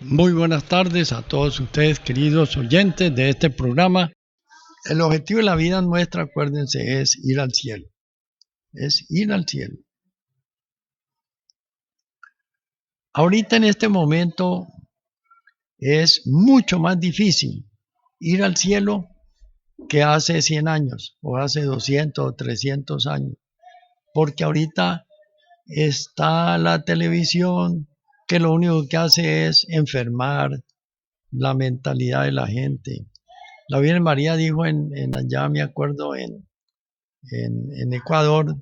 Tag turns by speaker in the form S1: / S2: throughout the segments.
S1: Muy buenas tardes a todos ustedes, queridos oyentes de este programa. El objetivo de la vida nuestra, acuérdense, es ir al cielo. Es ir al cielo. Ahorita en este momento es mucho más difícil ir al cielo que hace 100 años, o hace 200 o 300 años. Porque ahorita está la televisión, que lo único que hace es enfermar la mentalidad de la gente. La Virgen María dijo allá, me acuerdo, en Ecuador,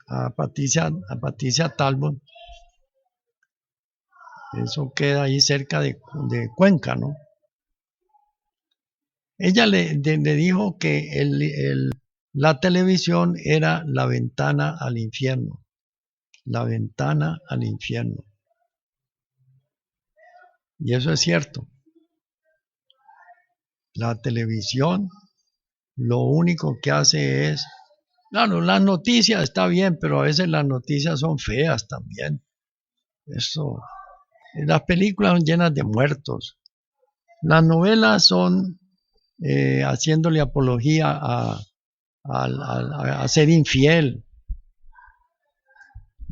S1: a Patricia Talbot, eso queda ahí cerca de Cuenca, ¿no? Ella le dijo que la televisión era la ventana al infierno, la ventana al infierno. Y eso es cierto. La televisión lo único que hace es, claro, las noticias está bien, pero a veces las noticias son feas también. Eso, las películas son llenas de muertos. Las novelas son haciéndole apología a ser infiel.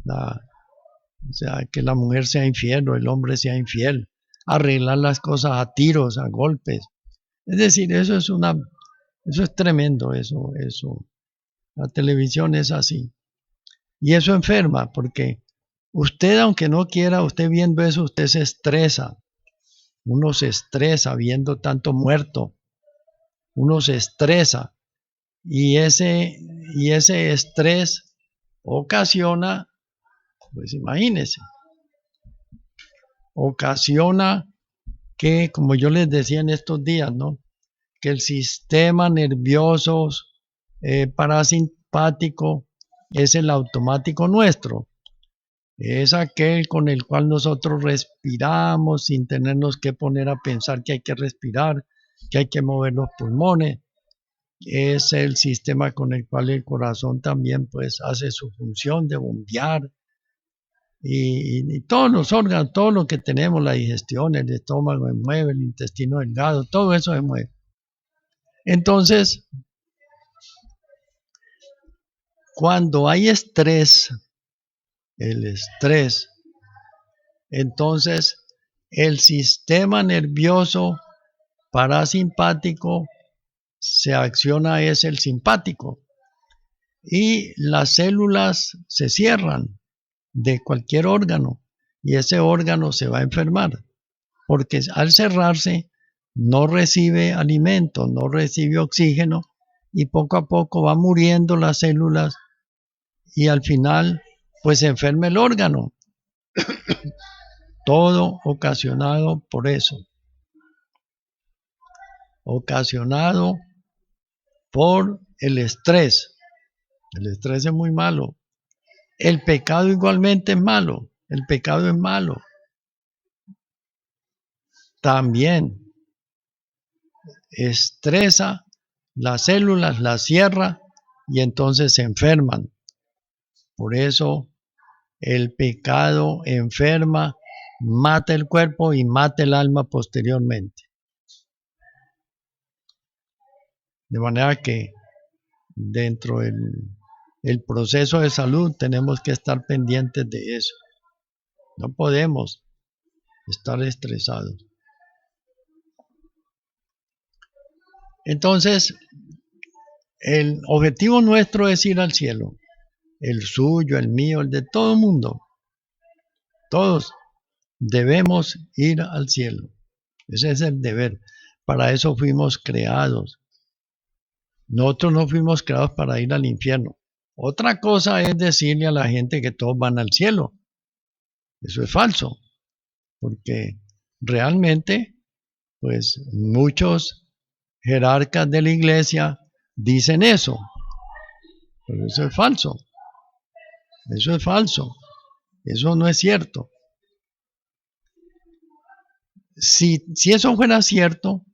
S1: O sea, que la mujer sea infiel o el hombre sea infiel. Arreglar las cosas a tiros, a golpes. Es decir, eso es tremendo, eso. La televisión es así. Y eso enferma, porque usted, aunque no quiera, usted viendo eso, usted se estresa. Uno se estresa viendo tanto muerto. Uno se estresa. Y ese estrés ocasiona, pues imagínese, ocasiona que, como yo les decía en estos días, ¿no? Que el sistema nervioso parasimpático es el automático nuestro. Es aquel con el cual nosotros respiramos sin tenernos que poner a pensar que hay que respirar, que hay que mover los pulmones. Es el sistema con el cual el corazón también pues hace su función de bombear y todos los órganos, todo lo que tenemos, la digestión, el estómago se mueve, el intestino delgado, todo eso se mueve. Entonces, cuando hay estrés, el estrés, entonces el sistema nervioso parasimpático se acciona, es el simpático, y las células se cierran de cualquier órgano y ese órgano se va a enfermar porque al cerrarse no recibe alimento, no recibe oxígeno y poco a poco va muriendo las células y al final pues se enferma el órgano. Todo ocasionado por eso, ocasionado por el estrés. El estrés es muy malo. El pecado igualmente es malo. El pecado es malo. También estresa las células, las cierra y entonces se enferman. Por eso el pecado enferma, mata el cuerpo y mata el alma posteriormente. De manera que dentro del proceso de salud tenemos que estar pendientes de eso. No podemos estar estresados. Entonces, el objetivo nuestro es ir al cielo. El suyo, el mío, el de todo el mundo. Todos debemos ir al cielo. Ese es el deber. Para eso fuimos creados. Nosotros no fuimos creados para ir al infierno. Otra cosa es decirle a la gente que todos van al cielo. Eso es falso. Porque realmente, pues muchos jerarcas de la iglesia dicen eso. Pero eso es falso. Eso es falso. Eso no es cierto. Si eso fuera cierto,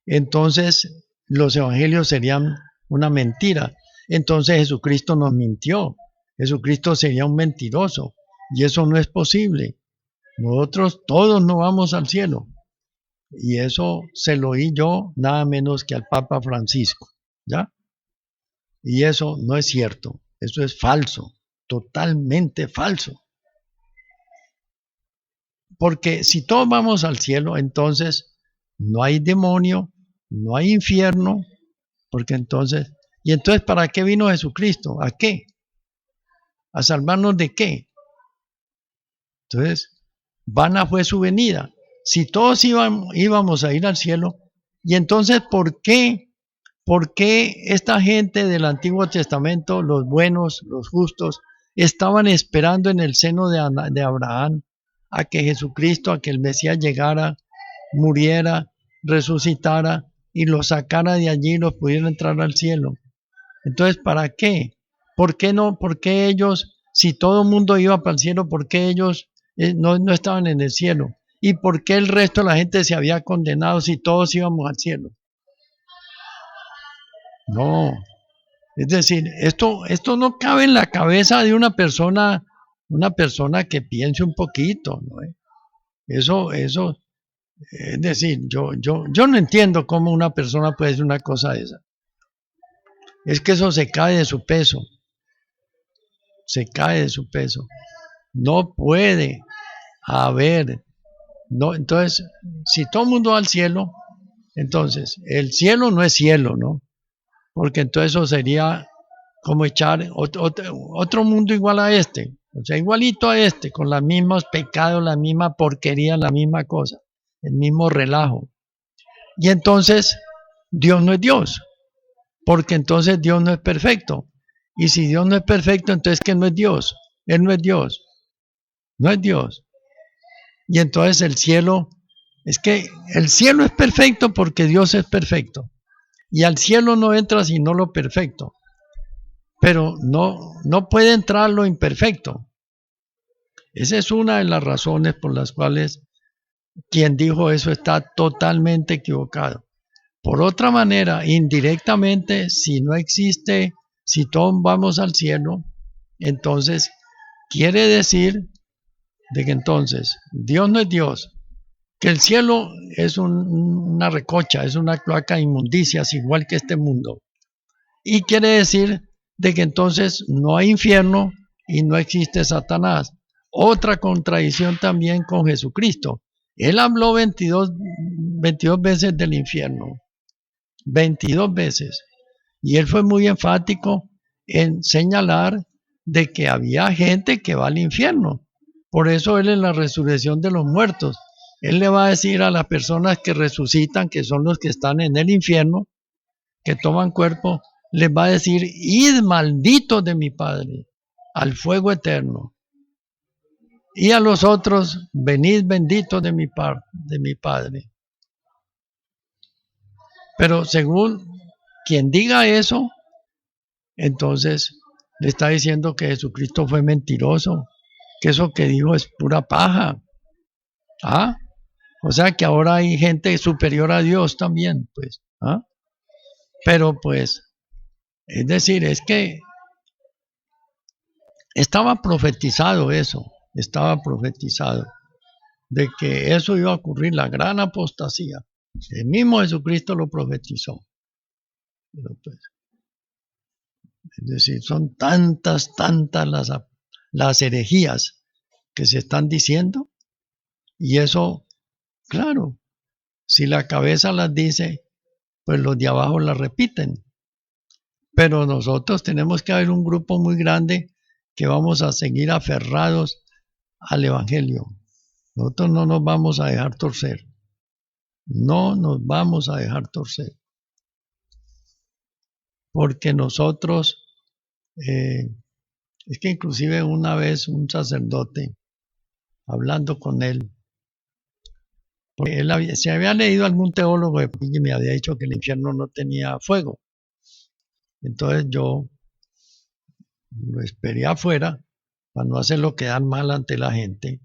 S1: entonces los evangelios serían una mentira. Entonces Jesucristo nos mintió. Jesucristo sería un mentiroso. Y eso no es posible. Nosotros todos no vamos al cielo. Y eso se lo oí yo nada menos que al Papa Francisco, ¿ya? Y eso no es cierto, eso es falso, totalmente falso. Porque si todos vamos al cielo, entonces no hay demonio, no hay infierno, porque entonces, ¿y entonces para qué vino Jesucristo? ¿A qué? ¿A salvarnos de qué? Entonces, vana fue su venida. Si todos íbamos a ir al cielo, y entonces, ¿por qué? ¿Por qué esta gente del Antiguo Testamento, los buenos, los justos, estaban esperando en el seno de Abraham a que Jesucristo, a que el Mesías llegara, muriera, resucitara y los sacara de allí y los pudiera entrar al cielo? Entonces, ¿para qué? ¿Por qué no? ¿Por qué ellos, si todo el mundo iba para el cielo, por qué ellos no estaban en el cielo? ¿Y por qué el resto de la gente se había condenado si todos íbamos al cielo? No, es decir, esto no cabe en la cabeza de una persona que piense un poquito, ¿no? Eso, es decir, yo no entiendo cómo una persona puede decir una cosa de esa. Es que eso se cae de su peso, se cae de su peso. No puede haber, no, entonces, si todo el mundo va al cielo, entonces, el cielo no es cielo, ¿no? Porque entonces eso sería como echar otro mundo igual a este, o sea, igualito a este, con los mismos pecados, la misma porquería, la misma cosa, el mismo relajo. Y entonces, Dios no es Dios, porque entonces Dios no es perfecto. Y si Dios no es perfecto, entonces ¿qué no es Dios? Él no es Dios, no es Dios. Y entonces el cielo, es que el cielo es perfecto porque Dios es perfecto. Y al cielo no entra sino lo perfecto. Pero no puede entrar lo imperfecto. Esa es una de las razones por las cuales quien dijo eso está totalmente equivocado. Por otra manera, indirectamente, si no existe, si todos vamos al cielo, entonces quiere decir de que entonces Dios no es Dios, que el cielo es una recocha, es una cloaca de inmundicias, igual que este mundo. Y quiere decir de que entonces no hay infierno y no existe Satanás. Otra contradicción también con Jesucristo. Él habló 22 veces del infierno, 22 veces. Y él fue muy enfático en señalar de que había gente que va al infierno. Por eso él en la resurrección de los muertos, él le va a decir a las personas que resucitan, que son los que están en el infierno, que toman cuerpo, les va a decir, id malditos de mi Padre, al fuego eterno. Y a los otros, venid benditos de mi Padre. Pero según quien diga eso, entonces le está diciendo que Jesucristo fue mentiroso, que eso que dijo es pura paja. ¿Ah? O sea que ahora hay gente superior a Dios también, pues. ¿Ah? Pero pues, es decir, es que estaba profetizado eso, estaba profetizado de que eso iba a ocurrir, la gran apostasía. El mismo Jesucristo lo profetizó. Pero pues, es decir, son tantas las herejías que se están diciendo, y eso, claro, si la cabeza las dice, pues los de abajo las repiten. Pero nosotros tenemos que haber un grupo muy grande que vamos a seguir aferrados al Evangelio. Nosotros no nos vamos a dejar torcer. No nos vamos a dejar torcer. Porque nosotros, es que inclusive una vez un sacerdote, hablando con él, porque se había leído algún teólogo y me había dicho que el infierno no tenía fuego. Entonces yo lo esperé afuera para no hacerlo quedar mal ante la gente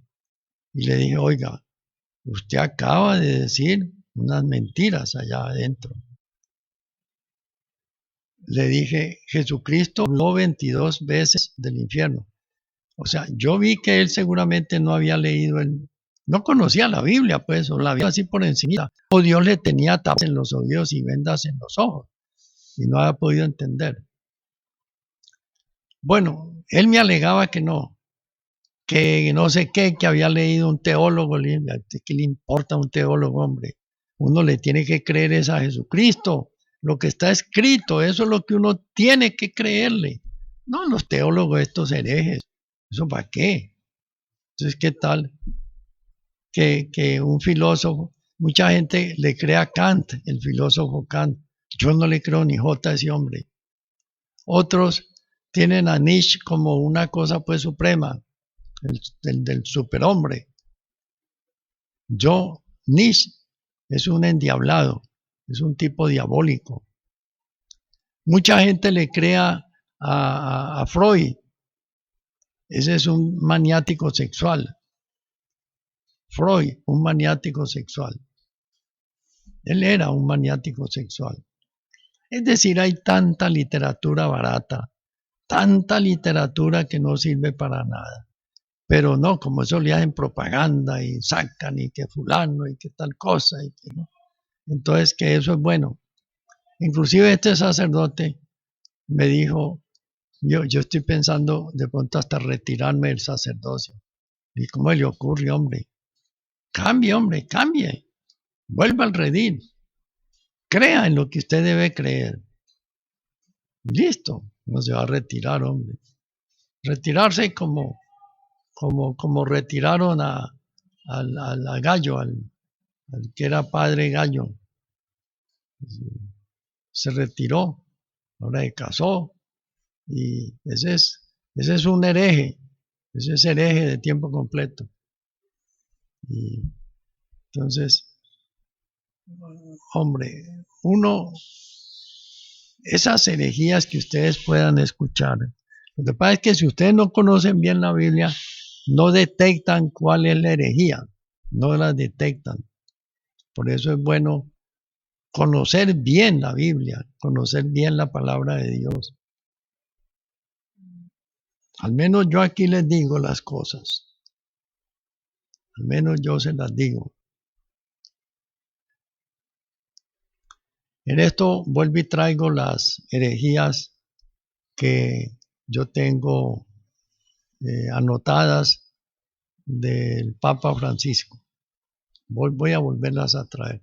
S1: y le dije, oiga, usted acaba de decir unas mentiras allá adentro. Le dije, Jesucristo habló 22 veces del infierno. O sea, yo vi que él seguramente no había leído No conocía la Biblia, pues, o la Biblia así por encima. O Dios le tenía tapas en los oídos y vendas en los ojos. Y no había podido entender. Bueno, él me alegaba que no sé qué, que había leído un teólogo. ¿Qué le importa a un teólogo, hombre? Uno le tiene que creer es a Jesucristo. Lo que está escrito, eso es lo que uno tiene que creerle. No los teólogos, estos herejes. ¿Eso para qué? Entonces, ¿qué tal que un filósofo, mucha gente le cree a Kant, el filósofo Kant? Yo no le creo ni jota a ese hombre. Otros tienen a Nietzsche como una cosa pues suprema, del superhombre. Nietzsche es un endiablado, es un tipo diabólico. Mucha gente le cree a Freud, ese es un maniático sexual. Freud, un maniático sexual. Él era un maniático sexual. Es decir, hay tanta literatura barata, tanta literatura que no sirve para nada. Pero no, como eso le hacen propaganda y sacan y que fulano y que tal cosa y que no. Entonces que eso es bueno. Inclusive este sacerdote me dijo, yo estoy pensando de pronto hasta retirarme del sacerdocio. ¿Y cómo le ocurre, hombre? Hombre, cambie. Vuelva al redil. Crea en lo que usted debe creer. Listo, no se va a retirar, hombre. Retirarse como retiraron a Gallo, al que era padre Gallo. Se retiró, ahora se casó, y ese es un hereje, ese es hereje de tiempo completo. Y entonces, hombre, esas herejías que ustedes puedan escuchar, lo que pasa es que si ustedes no conocen bien la Biblia, no detectan cuál es la herejía, no la detectan. Por eso es bueno conocer bien la Biblia, conocer bien la palabra de Dios. Al menos yo aquí les digo las cosas. Al menos yo se las digo. En esto vuelvo y traigo las herejías que yo tengo anotadas del Papa Francisco. Voy a volverlas a traer.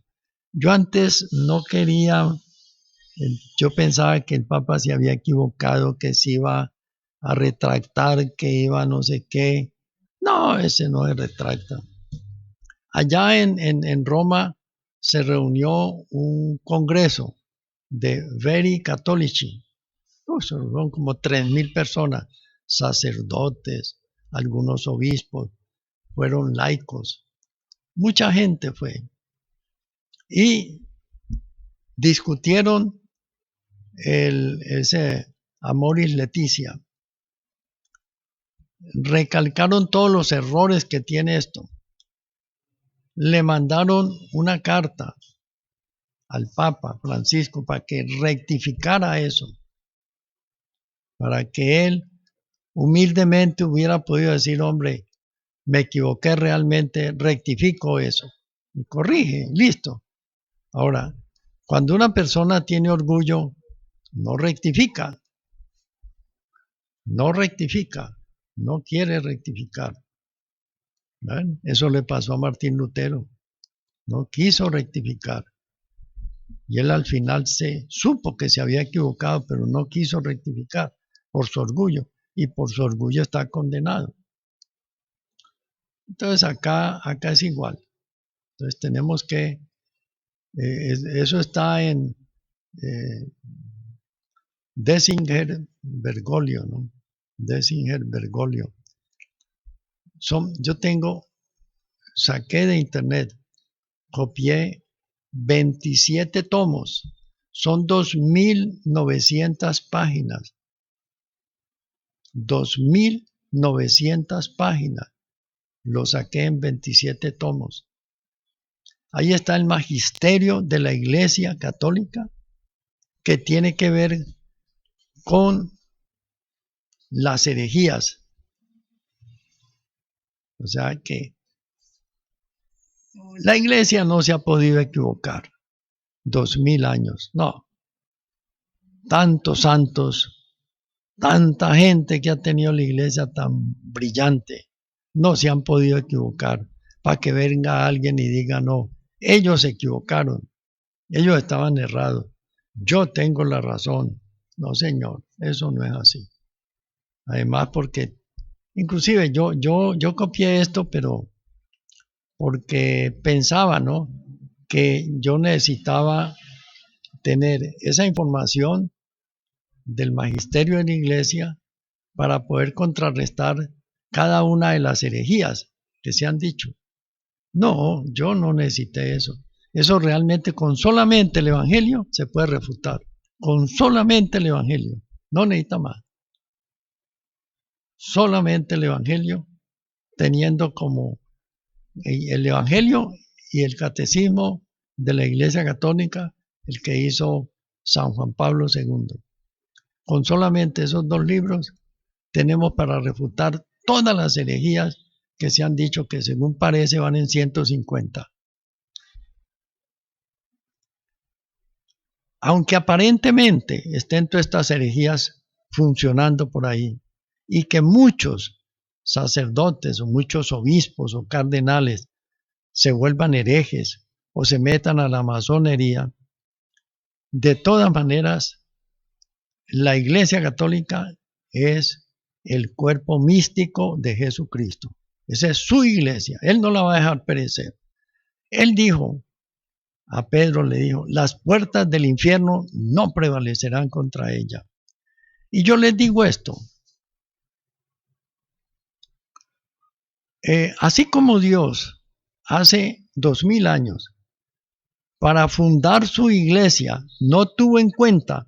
S1: Yo antes no quería, yo pensaba que el Papa se había equivocado, que se iba a retractar, que iba no sé qué. No, ese no se retracta. Allá en Roma se reunió un congreso de Veri Cattolici. Son como 3.000 personas, sacerdotes, algunos obispos, fueron laicos. Mucha gente fue. Y discutieron ese Amoris Laetitia. Recalcaron todos los errores que tiene esto. Le mandaron una carta al Papa Francisco para que rectificara eso, para que él humildemente hubiera podido decir, hombre, me equivoqué realmente, rectifico eso y corrige, listo. Ahora, cuando una persona tiene orgullo, no rectifica, no quiere rectificar. ¿Ven? Eso le pasó a Martín Lutero, no quiso rectificar. Y él al final se supo que se había equivocado, pero no quiso rectificar por su orgullo, y por su orgullo está condenado. Entonces acá es igual. Entonces tenemos que, eso está en Dessinger Bergoglio, ¿no? Dessinger Bergoglio. Yo saqué de internet, copié 27 tomos, son 2.900 páginas. 2.900 páginas, lo saqué en 27 tomos. Ahí está el magisterio de la Iglesia Católica, que tiene que ver con las herejías. O sea que La iglesia no se ha podido equivocar. 2000 años, no. Tantos santos, tanta gente que ha tenido la iglesia tan brillante, no se han podido equivocar para que venga alguien y diga no, ellos se equivocaron, ellos estaban errados, yo tengo la razón. No, señor, eso no es así. Además, porque inclusive yo copié esto, pero porque pensaba, ¿no?, que yo necesitaba tener esa información del magisterio de la iglesia para poder contrarrestar cada una de las herejías que se han dicho. No, yo no necesité eso. Eso realmente con solamente el Evangelio se puede refutar. Con solamente el Evangelio. No necesita más. Solamente el Evangelio, teniendo como el Evangelio y el Catecismo de la Iglesia Católica, el que hizo San Juan Pablo II. Con solamente esos dos libros tenemos para refutar todas las herejías que se han dicho, que según parece van en 150. Aunque aparentemente estén todas estas herejías funcionando por ahí, y que muchos sacerdotes o muchos obispos o cardenales se vuelvan herejes o se metan a la masonería, de todas maneras, la Iglesia Católica es el cuerpo místico de Jesucristo. Esa es su iglesia. Él no la va a dejar perecer. Él dijo, a Pedro le dijo, las puertas del infierno no prevalecerán contra ella. Y yo les digo esto. Así como Dios hace 2000 años para fundar su iglesia no tuvo en cuenta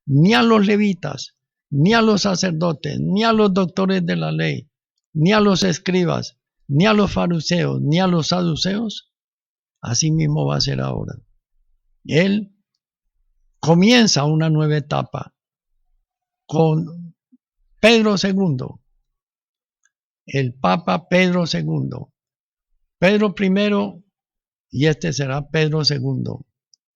S1: ni a los levitas, ni a los sacerdotes, ni a los doctores de la ley, ni a los escribas, ni a los fariseos, ni a los saduceos, así mismo va a ser ahora. Él comienza una nueva etapa con Pedro II, el Papa Pedro II. Pedro I y este será Pedro II.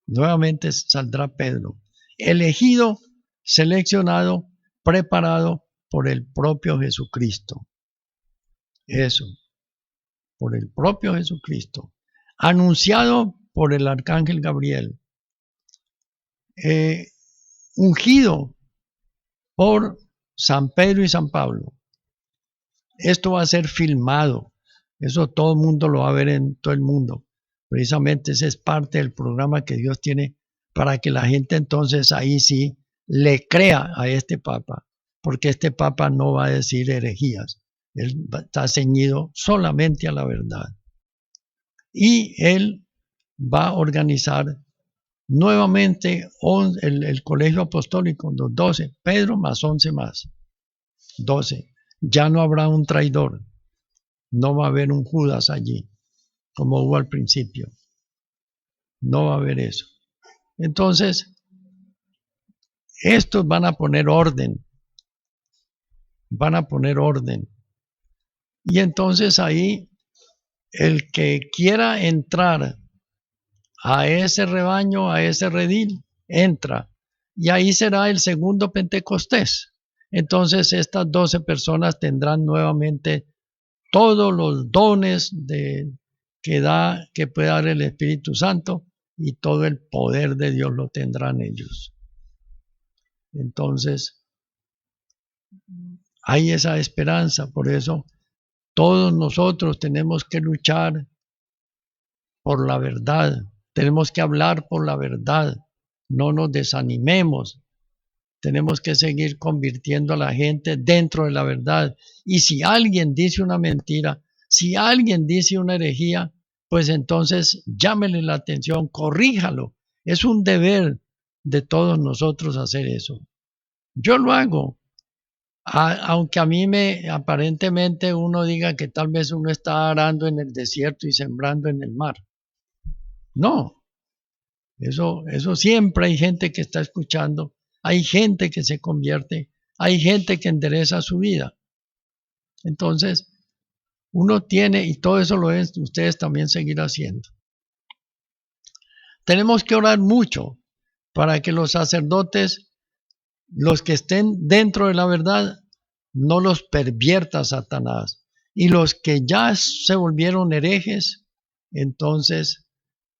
S1: Nuevamente saldrá Pedro, elegido, seleccionado, preparado por el propio Jesucristo. Eso, por el propio Jesucristo. Anunciado por el arcángel Gabriel. Ungido por San Pedro y San Pablo. Esto va a ser filmado. Eso todo el mundo lo va a ver en todo el mundo. Precisamente ese es parte del programa que Dios tiene para que la gente entonces ahí sí le crea a este Papa. Porque este Papa no va a decir herejías. Él está ceñido solamente a la verdad. Y él va a organizar nuevamente el colegio apostólico, los 12, Pedro más 11 más, 12. Ya no habrá un traidor, no va a haber un Judas allí, como hubo al principio. No va a haber eso. Entonces, estos van a poner orden. Van a poner orden. Y entonces ahí, el que quiera entrar a ese rebaño, a ese redil, entra. Y ahí será el segundo Pentecostés. Entonces estas 12 personas tendrán nuevamente todos los dones que puede dar el Espíritu Santo, y todo el poder de Dios lo tendrán ellos. Entonces, hay esa esperanza. Por eso todos nosotros tenemos que luchar por la verdad. Tenemos que hablar por la verdad. No nos desanimemos. Tenemos que seguir convirtiendo a la gente dentro de la verdad. Y si alguien dice una mentira, si alguien dice una herejía, pues entonces llámele la atención, corríjalo. Es un deber de todos nosotros hacer eso. Yo lo hago. Aunque a mí aparentemente uno diga que tal vez uno está arando en el desierto y sembrando en el mar. No. Eso siempre hay gente que está escuchando. Hay gente que se convierte, hay gente que endereza su vida. Entonces, Uno tiene, y todo eso lo deben ustedes también seguir haciendo. Tenemos que orar mucho para que los sacerdotes, los que estén dentro de la verdad, no los pervierta Satanás. Y los que ya se volvieron herejes, entonces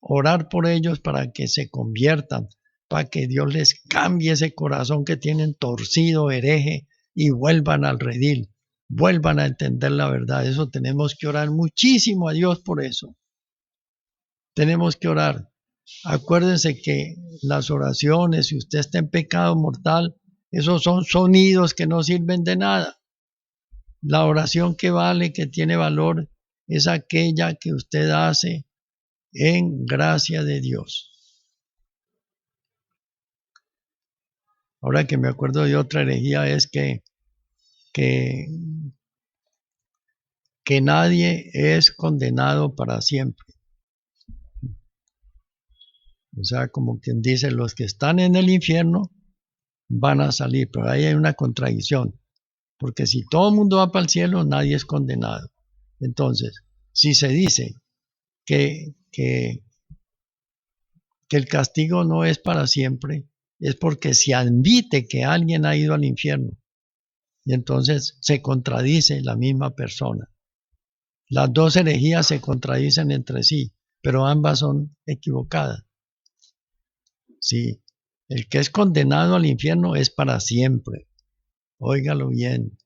S1: orar por ellos para que se conviertan, para que Dios les cambie ese corazón que tienen torcido, hereje, y vuelvan al redil, vuelvan a entender la verdad. Eso tenemos que orar muchísimo a Dios por eso. Tenemos que orar. Acuérdense que las oraciones, si usted está en pecado mortal, esos son sonidos que no sirven de nada. La oración que vale, que tiene valor, es aquella que usted hace en gracia de Dios. Ahora que me acuerdo de otra herejía es que nadie es condenado para siempre. O sea, como quien dice, los que están en el infierno van a salir, pero ahí hay una contradicción, porque si todo el mundo va para el cielo, nadie es condenado. Entonces, si se dice que el castigo no es para siempre, es porque se admite que alguien ha ido al infierno, y entonces se contradice la misma persona. Las dos herejías se contradicen entre sí, pero ambas son equivocadas. Sí, el que es condenado al infierno es para siempre. Óigalo bien.